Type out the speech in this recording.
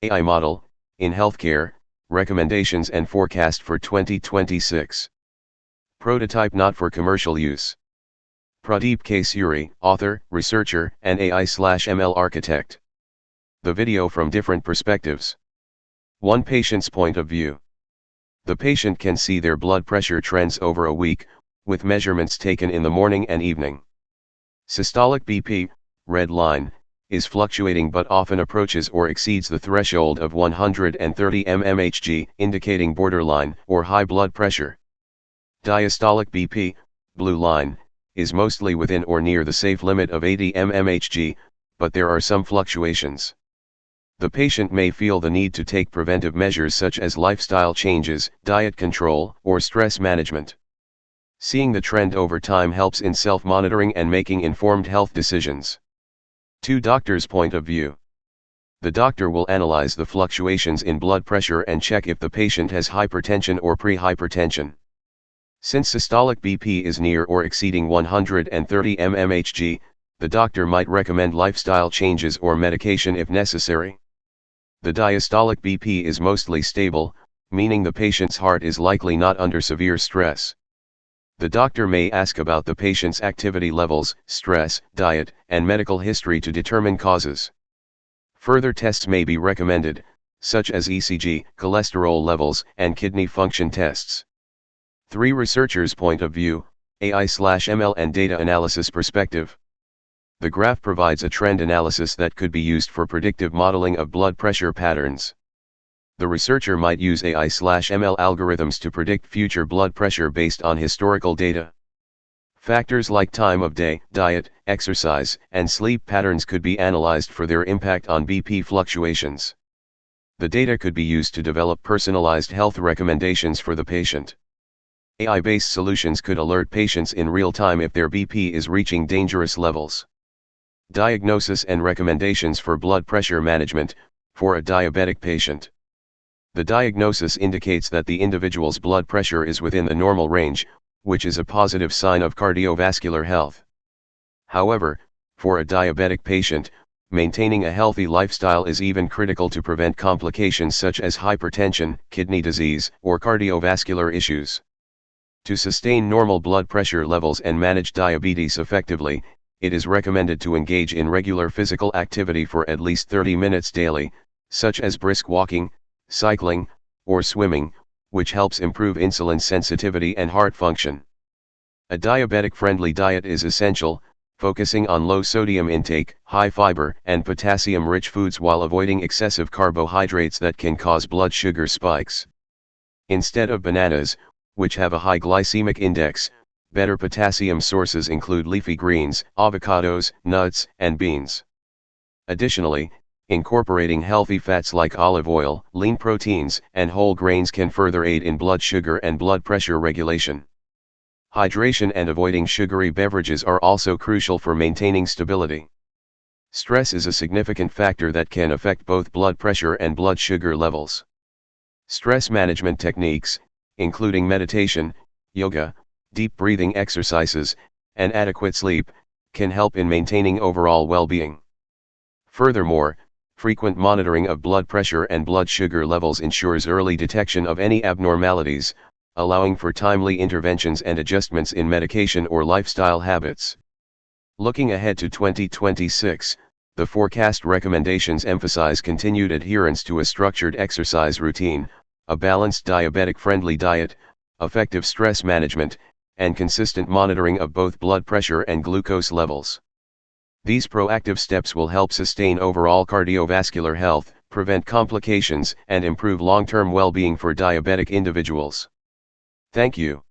AI model, in healthcare, recommendations and forecast for 2026. Prototype not for commercial use. Pradeep K. Suri, author, researcher, and AI/ML architect. The video from different perspectives. One patient's point of view. The patient can see their blood pressure trends over a week, with measurements taken in the morning and evening. Systolic BP, red line, is fluctuating but often approaches or exceeds the threshold of 130 mmHg, indicating borderline or high blood pressure. Diastolic BP, blue line, is mostly within or near the safe limit of 80 mmHg, but there are some fluctuations. The patient may feel the need to take preventive measures such as lifestyle changes, diet control, or stress management. Seeing the trend over time helps in self-monitoring and making informed health decisions. 2 doctors' point of view. The doctor will analyze the fluctuations in blood pressure and check if the patient has hypertension or pre-hypertension. Since systolic BP is near or exceeding 130 mmHg, the doctor might recommend lifestyle changes or medication if necessary. The diastolic BP is mostly stable, meaning the patient's heart is likely not under severe stress. The doctor may ask about the patient's activity levels, stress, diet, and medical history to determine causes. Further tests may be recommended, such as ECG, cholesterol levels, and kidney function tests. 3 researchers' point of view, AI/ML and data analysis perspective. The graph provides a trend analysis that could be used for predictive modeling of blood pressure patterns. The researcher might use AI/ML algorithms to predict future blood pressure based on historical data. Factors like time of day, diet, exercise, and sleep patterns could be analyzed for their impact on BP fluctuations. The data could be used to develop personalized health recommendations for the patient. AI-based solutions could alert patients in real time if their BP is reaching dangerous levels. Diagnosis and recommendations for blood pressure management, for a diabetic patient. The diagnosis indicates that the individual's blood pressure is within the normal range, which is a positive sign of cardiovascular health. However, for a diabetic patient, maintaining a healthy lifestyle is even critical to prevent complications such as hypertension, kidney disease, or cardiovascular issues. To sustain normal blood pressure levels and manage diabetes effectively, it is recommended to engage in regular physical activity for at least 30 minutes daily, such as brisk walking, cycling, or swimming, which helps improve insulin sensitivity and heart function. A diabetic-friendly diet is essential, focusing on low sodium intake, high fiber, and potassium-rich foods while avoiding excessive carbohydrates that can cause blood sugar spikes. Instead of bananas, which have a high glycemic index, better potassium sources include leafy greens, avocados, nuts, and beans. Additionally, incorporating healthy fats like olive oil, lean proteins, and whole grains can further aid in blood sugar and blood pressure regulation. Hydration and avoiding sugary beverages are also crucial for maintaining stability. Stress is a significant factor that can affect both blood pressure and blood sugar levels. Stress management techniques, including meditation, yoga, deep breathing exercises, and adequate sleep, can help in maintaining overall well-being. Furthermore, frequent monitoring of blood pressure and blood sugar levels ensures early detection of any abnormalities, allowing for timely interventions and adjustments in medication or lifestyle habits. Looking ahead to 2026, the forecast recommendations emphasize continued adherence to a structured exercise routine, a balanced diabetic-friendly diet, effective stress management, and consistent monitoring of both blood pressure and glucose levels. These proactive steps will help sustain overall cardiovascular health, prevent complications, and improve long-term well-being for diabetic individuals. Thank you.